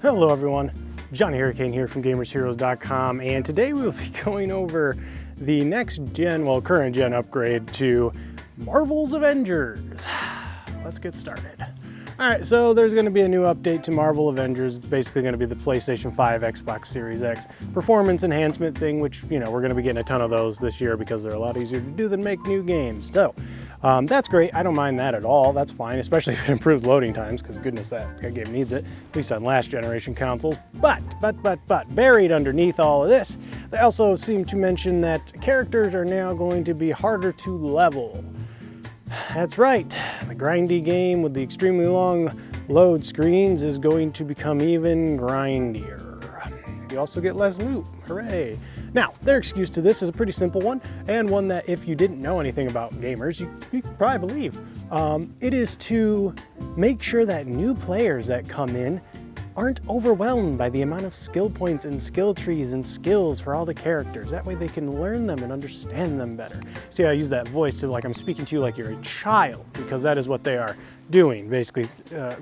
Hello everyone, Johnny Hurricane here from GamersHeroes.com, and today we'll be going over the next gen, well current gen upgrade to Marvel's Avengers. Let's get started. Alright, so there's going to be a new update to Marvel Avengers. It's basically going to be the PlayStation 5, Xbox Series X performance enhancement thing, which, you know, we're going to be getting a ton of those this year because they're a lot easier to do than make new games. So, that's great. I don't mind that at all. That's fine, especially if it improves loading times, because goodness, that game needs it, at least on last generation consoles. But, buried underneath all of this, they also seem to mention that characters are now going to be harder to level. That's right, the grindy game with the extremely long load screens is going to become even grindier. You also get less loot, hooray. Now, their excuse to this is a pretty simple one, and one that if you didn't know anything about gamers, you could probably believe. It is to make sure that new players that come in aren't overwhelmed by the amount of skill points and skill trees and skills for all the characters. That way they can learn them and understand them better. See, I use that voice to like I'm speaking to you like you're a child, because that is what they are doing, basically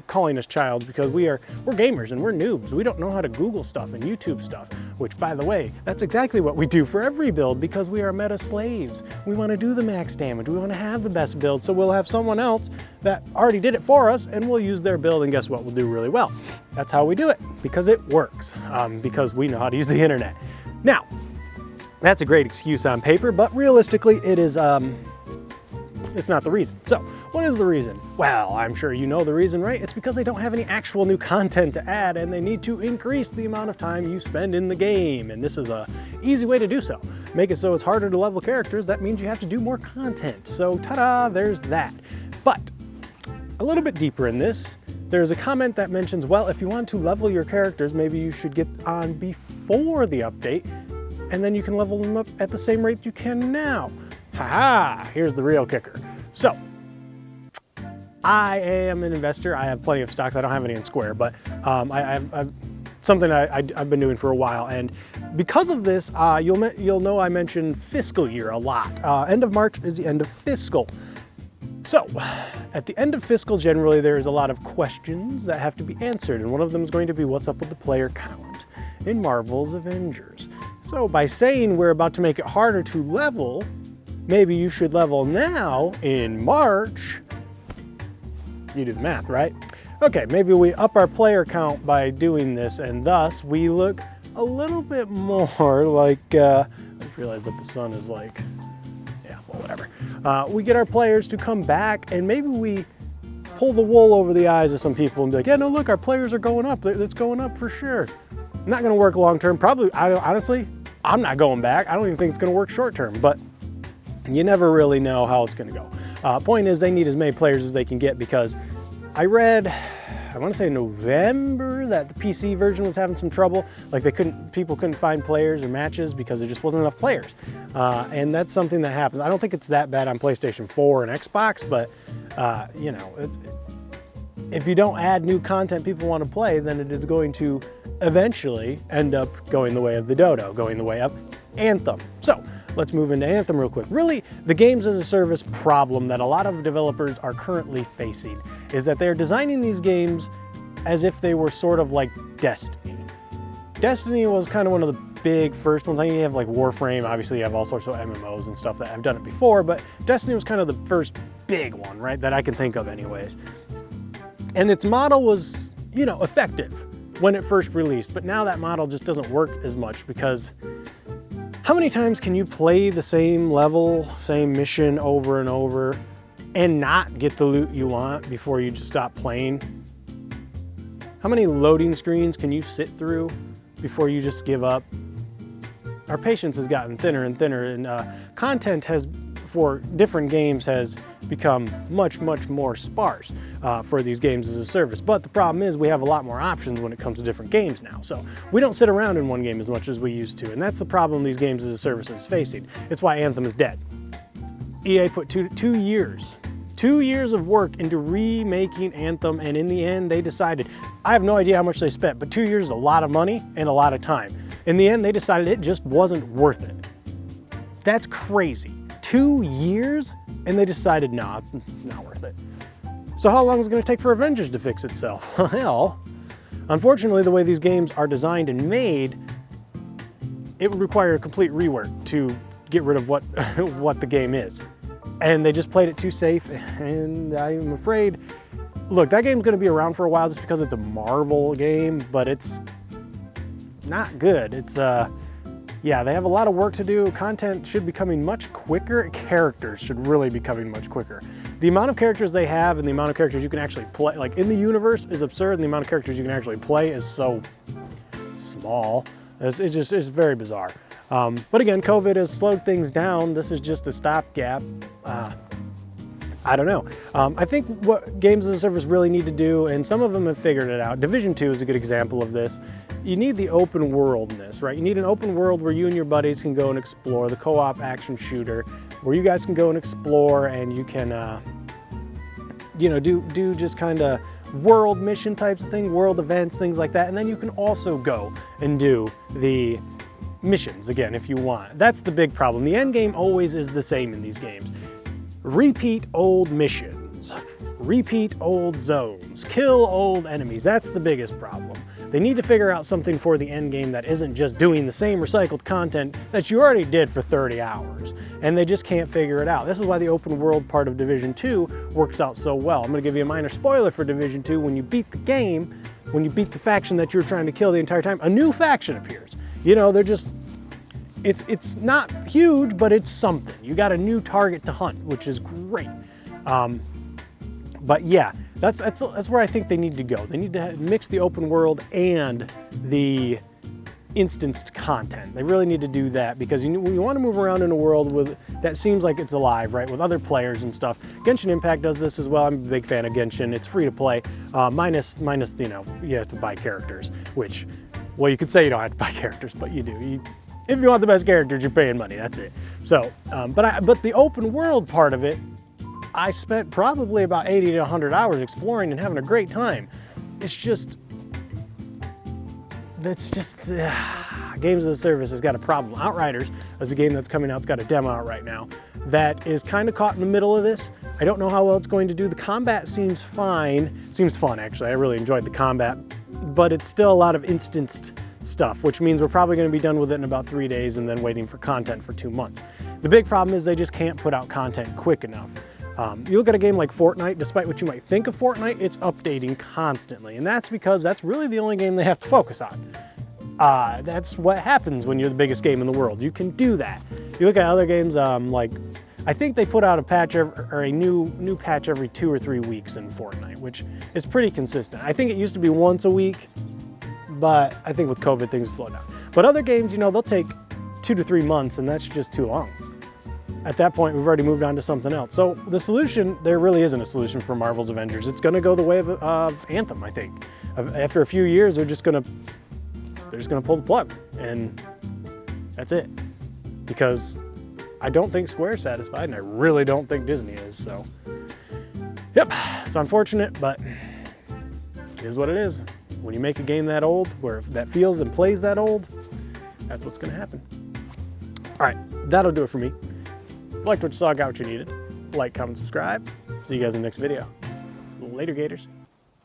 calling us childs, because we're gamers and we're noobs. We don't know how to Google stuff and YouTube stuff, which, by the way, that's exactly what we do for every build, because we are meta slaves. We want to do the max damage. We want to have the best build, so we'll have someone else that already did it for us, and we'll use their build, and guess what? We'll do really well. That's how we do it, because it works, because we know how to use the internet. Now, that's a great excuse on paper, but realistically, it is, it's not the reason. So, what is the reason? Well, I'm sure you know the reason, right? It's because they don't have any actual new content to add, and they need to increase the amount of time you spend in the game. And this is an easy way to do so. Make it so it's harder to level characters. That means you have to do more content. So, ta-da, there's that. But a little bit deeper in this, there's a comment that mentions, well, if you want to level your characters, maybe you should get on before the update, and then you can level them up at the same rate you can now. Haha, here's the real kicker. So, I am an investor. I have plenty of stocks. I don't have any in Square, but I've something I've been doing for a while. And because of this, you'll know I mentioned fiscal year a lot. End of March is the end of fiscal. So, at the end of fiscal, generally, there is a lot of questions that have to be answered. And one of them is going to be, what's up with the player count in Marvel's Avengers? So, by saying we're about to make it harder to level, maybe you should level now in March. You do the math, right? Okay, maybe we up our player count by doing this, and thus we look a little bit more like, I just realized that the sun is like, yeah, well, whatever. We get our players to come back, and maybe we pull the wool over the eyes of some people and be like, yeah, no, look, our players are going up. It's going up for sure. Not gonna work long term. Probably, honestly, I'm not going back. I don't even think it's gonna work short term, but you never really know how it's gonna go. Point is, they need as many players as they can get, because I read, I want to say November, that the PC version was having some trouble. Like people couldn't find players or matches because there just wasn't enough players. And that's something that happens. I don't think it's that bad on PlayStation 4 and Xbox, but you know, if you don't add new content people want to play, then it is going to eventually end up going the way of the dodo, going the way of Anthem. So, let's move into Anthem real quick. Really, the games as a service problem that a lot of developers are currently facing is that they're designing these games as if they were sort of like Destiny. Destiny was kind of one of the big first ones. I mean, you have like Warframe, obviously you have all sorts of MMOs and stuff that have done it before, but Destiny was kind of the first big one, right, that I can think of anyways. And its model was, you know, effective when it first released, but now that model just doesn't work as much, because how many times can you play the same level, same mission over and over and not get the loot you want before you just stop playing? How many loading screens can you sit through before you just give up? Our patience has gotten thinner and thinner, and content for different games has become much more sparse for these games as a service. But the problem is we have a lot more options when it comes to different games now. So we don't sit around in one game as much as we used to, and that's the problem these games as a service is facing. It's why Anthem is dead. EA put two years of work into remaking Anthem, and in the end they decided, I have no idea how much they spent, but 2 years is a lot of money and a lot of time. In the end, they decided it just wasn't worth it. That's crazy. 2 years? And they decided, nah, not worth it. So how long is it going to take for Avengers to fix itself? Well, Unfortunately, the way these games are designed and made, it would require a complete rework to get rid of what, what the game is. And they just played it too safe, and I'm afraid, look, that game's gonna be around for a while just because it's a Marvel game, but it's not good. It's, yeah, they have a lot of work to do. Content should be coming much quicker. Characters should really be coming much quicker. The amount of characters they have and the amount of characters you can actually play, like in the universe, is absurd, and the amount of characters you can actually play is so small. It's very bizarre. But again, COVID has slowed things down. This is just a stopgap. I don't know. I think what games as a service really need to do, and some of them have figured it out. Division 2 is a good example of this. You need the open worldness, right? You need an open world where you and your buddies can go and explore, the co-op action shooter, where you guys can go and explore and you can, you know, do just kind of world mission types of thing, world events, things like that. And then you can also go and do the missions again if you want. That's the big problem. The end game always is the same in these games. Repeat old missions, repeat old zones, kill old enemies. That's the biggest problem. They need to figure out something for the end game that isn't just doing the same recycled content that you already did for 30 hours. And they just can't figure it out. This is why the open world part of Division 2 works out so well. I'm gonna give you a minor spoiler for Division 2. When you beat the game, when you beat the faction that you were trying to kill the entire time, a new faction appears. You know, they're just, it's not huge, but it's something. You got a new target to hunt, which is great. But yeah, that's where I think they need to go. They need to mix the open world and the instanced content. They really need to do that, because you want to move around in a world that seems like it's alive, right? With other players and stuff. Genshin Impact does this as well. I'm a big fan of Genshin. It's free to play, minus, you know, you have to buy characters, which, well, you could say you don't have to buy characters, but you do. If you want the best characters, you're paying money, that's it. So, but the open world part of it, I spent probably about 80 to 100 hours exploring and having a great time. It's just, games as a service has got a problem. Outriders is a game that's coming out, it's got a demo out right now, that is kind of caught in the middle of this. I don't know how well it's going to do. The combat seems fine. Seems fun, actually. I really enjoyed the combat, but it's still a lot of instanced stuff, which means we're probably going to be done with it in about 3 days and then waiting for content for 2 months. The big problem is they just can't put out content quick enough. You look at a game like Fortnite, despite what you might think of Fortnite, it's updating constantly. And that's because that's really the only game they have to focus on. That's what happens when you're the biggest game in the world. You can do that. You look at other games, like, I think they put out a patch or a new patch every 2 or 3 weeks in Fortnite, which is pretty consistent. I think it used to be once a week, but I think with COVID things have slowed down. But other games, you know, they'll take 2 to 3 months, and that's just too long. At that point, we've already moved on to something else. So the solution, there really isn't a solution for Marvel's Avengers. It's gonna go the way of Anthem, I think. After a few years, they're just gonna pull the plug, and that's it. Because I don't think Square's satisfied, and I really don't think Disney is, so. Yep, it's unfortunate, but it is what it is. When you make a game that old, that feels and plays that old, that's what's gonna happen. All right, that'll do it for me. If you liked what you saw, got what you needed, like, comment, subscribe. See you guys in the next video. Later, Gators.